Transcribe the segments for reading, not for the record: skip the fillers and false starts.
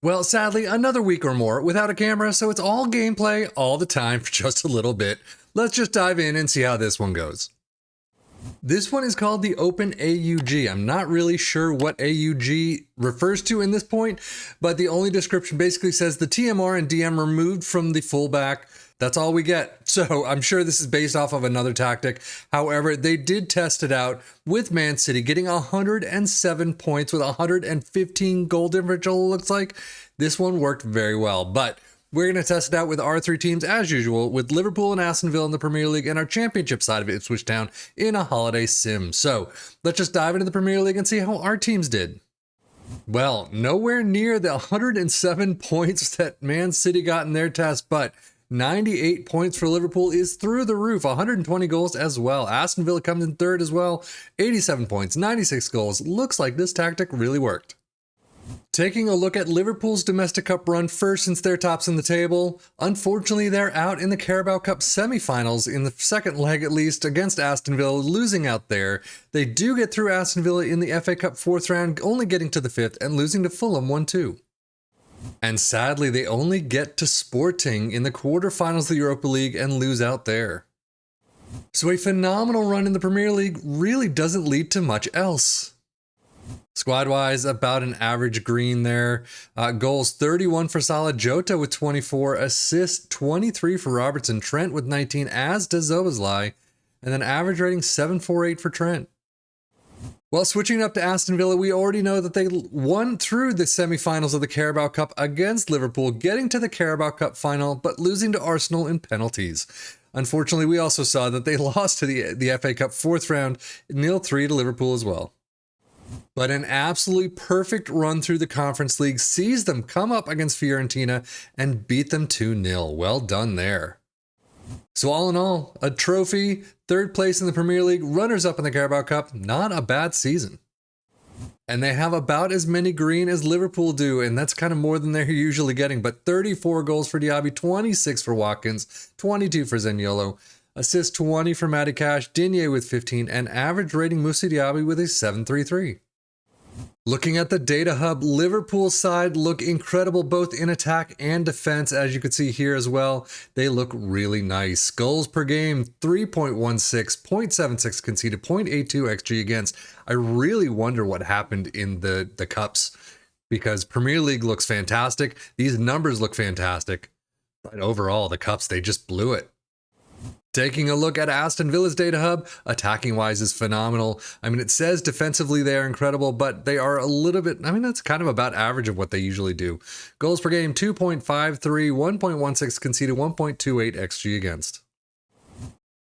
Well, sadly, another week or more without a camera, so it's all gameplay all the time for just a little bit. Let's just dive in and see how this one goes. This one is called the Open AUG. I'm not really sure what AUG refers to in this point, but the only description basically says the TMR and DM removed from the fullback. That's all we get. So I'm sure this is based off of another tactic. However, they did test it out with Man City, getting 107 points with 115 goal differential, it looks like. This one worked very well, but we're going to test it out with our three teams as usual, with Liverpool and Aston Villa in the Premier League and our championship side of Ipswich Town in a holiday sim. So let's just dive into the Premier League and see how our teams did. Well, nowhere near the 107 points that Man City got in their test, but 98 points for Liverpool is through the roof. 120 goals as well. Aston Villa comes in third as well. 87 points, 96 goals. Looks like this tactic really worked. Taking a look at Liverpool's domestic cup run first, since they're tops in the table. Unfortunately, they're out in the Carabao Cup semi-finals in the second leg at least against Aston Villa, losing out there. They do get through Aston Villa in the FA Cup fourth round, only getting to the fifth and losing to Fulham 1-2. And sadly, they only get to Sporting in the quarterfinals of the Europa League and lose out there. So a phenomenal run in the Premier League really doesn't lead to much else. Squad-wise, about an average green there. Goals 31 for Salah, Jota with 24, assists 23 for Robertson, Trent with 19, as does Szoboszlai, and then average rating 7.48 for Trent. Well, switching up to Aston Villa, we already know that they won through the semi-finals of the Carabao Cup against Liverpool, getting to the Carabao Cup final, but losing to Arsenal in penalties. Unfortunately, we also saw that they lost to the FA Cup fourth round, 0-3 to Liverpool as well. But an absolutely perfect run through the Conference League sees them come up against Fiorentina and beat them 2-0. Well done there. So all in all, a trophy, third place in the Premier League, runners-up in the Carabao Cup, not a bad season. And they have about as many green as Liverpool do, and that's kind of more than they're usually getting, but 34 goals for Diaby, 26 for Watkins, 22 for Zaniolo, assist 20 for Matty Cash, Digne with 15, and average rating Moussa Diaby with a 7.33. Looking at the data hub, Liverpool's side look incredible both in attack and defense, as you can see here as well. They look really nice. Goals per game, 3.16, 0.76 conceded, 0.82 XG against. I really wonder what happened in the Cups, because Premier League looks fantastic. These numbers look fantastic. But overall, the Cups, they just blew it. Taking a look at Aston Villa's data hub, attacking-wise is phenomenal. I mean, it says defensively they are incredible, but they are a little bit, that's kind of about average of what they usually do. Goals per game, 2.53, 1.16 conceded, 1.28 XG against.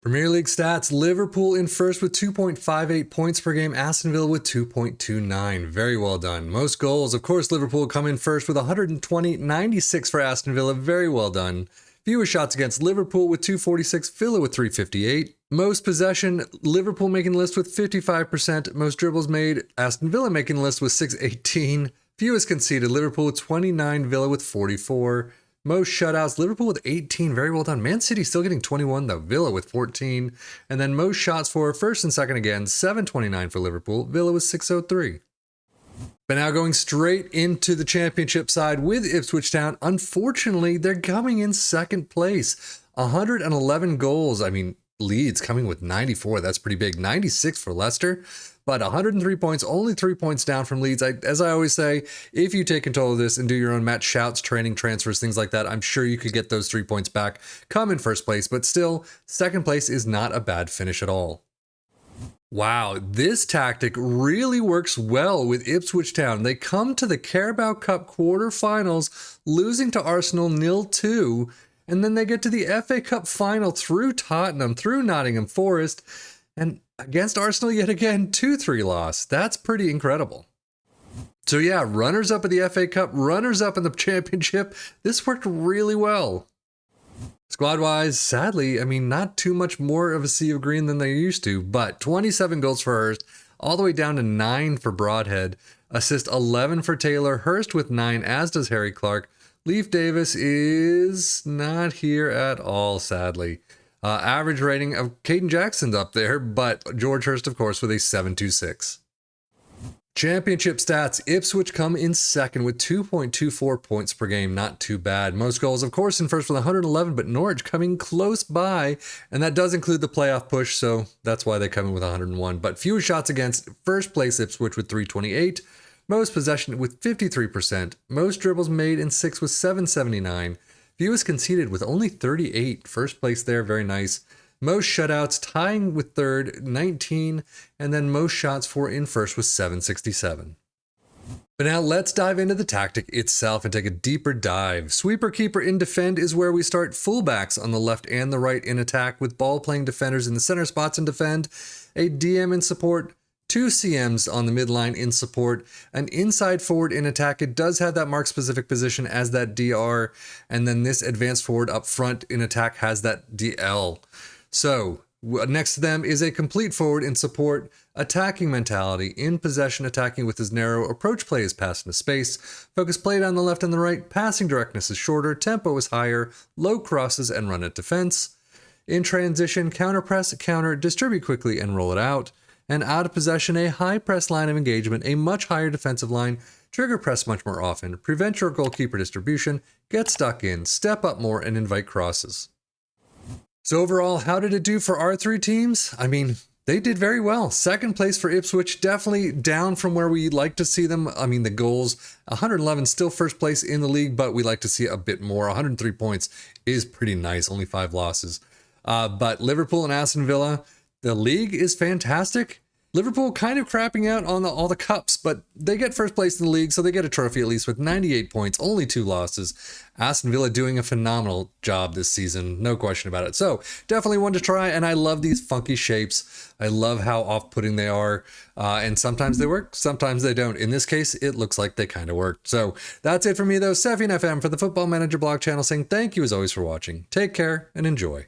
Premier League stats, Liverpool in first with 2.58 points per game, Aston Villa with 2.29. Very well done. Most goals, of course, Liverpool come in first with 120, 96 for Aston Villa. Very well done. Fewest shots against, Liverpool with 246, Villa with 358. Most possession, Liverpool making the list with 55%. Most dribbles made, Aston Villa making the list with 618. Fewest conceded, Liverpool with 29, Villa with 44. Most shutouts, Liverpool with 18. Very well done. Man City still getting 21 though, Villa with 14. And then most shots for first and second again, 729 for Liverpool, Villa with 603. But now going straight into the championship side with Ipswich Town. Unfortunately, they're coming in second place. 111 goals. Leeds coming with 94. That's pretty big. 96 for Leicester. But 103 points, only 3 points down from Leeds. As I always say, if you take control of this and do your own match shouts, training, transfers, things like that, I'm sure you could get those 3 points back. Come in first place, but still, second place is not a bad finish at all. Wow, this tactic really works well with Ipswich Town. They come to the Carabao Cup quarterfinals, losing to Arsenal 0-2, and then they get to the FA Cup final through Tottenham, through Nottingham Forest, and against Arsenal yet again, 2-3 loss. That's pretty incredible. So yeah, runners-up at the FA Cup, runners-up in the championship. This worked really well. Squad-wise, sadly, not too much more of a sea of green than they used to, but 27 goals for Hurst, all the way down to 9 for Broadhead, assist 11 for Taylor, Hurst with 9, as does Harry Clark. Leif Davis is not here at all, sadly. Average rating of Caden Jackson's up there, but George Hurst, of course, with a 7.26. Championship stats, Ipswich come in second with 2.24 points per game. Not too bad. Most goals, of course, in first with 111, but Norwich coming close by, and that does include the playoff push, so that's why they come in with 101. But fewer shots against, first place Ipswich with 328, most possession with 53%, most dribbles made in 6 with 779, fewest conceded with only 38, first place there, very nice. Most shutouts tying with third, 19, and then most shots for in first with 767. But now let's dive into the tactic itself and take a deeper dive. Sweeper keeper in defend is where we start. Fullbacks on the left and the right in attack with ball playing defenders in the center spots in defend, a DM in support, 2 CMs on the midline in support, an inside forward in attack. It does have that mark specific position as that DR, and then this advanced forward up front in attack has that DL. So next to them is a complete forward in support, attacking mentality, in possession attacking with his narrow, approach play is passed into space, focus play down the left and the right, passing directness is shorter, tempo is higher, low crosses and run at defense. In transition, counter press, counter, distribute quickly and roll it out. And out of possession, a high press line of engagement, a much higher defensive line, trigger press much more often, prevent your goalkeeper distribution, get stuck in, step up more and invite crosses. So overall, how did it do for our 3 teams? I mean, they did very well. Second place for Ipswich, definitely down from where we like to see them. I mean, the goals, 111, still first place in the league, but we like to see a bit more. 103 points is pretty nice, only 5 losses. But Liverpool and Aston Villa, the league is fantastic. Liverpool kind of crapping out on all the cups, but they get first place in the league, so they get a trophy at least with 98 points, only 2 losses. Aston Villa doing a phenomenal job this season, no question about it. So definitely one to try, and I love these funky shapes. I love how off-putting they are, and sometimes they work, sometimes they don't. In this case, it looks like they kind of worked. So that's it for me, though. Sefian FM for the Football Manager blog channel saying thank you as always for watching. Take care and enjoy.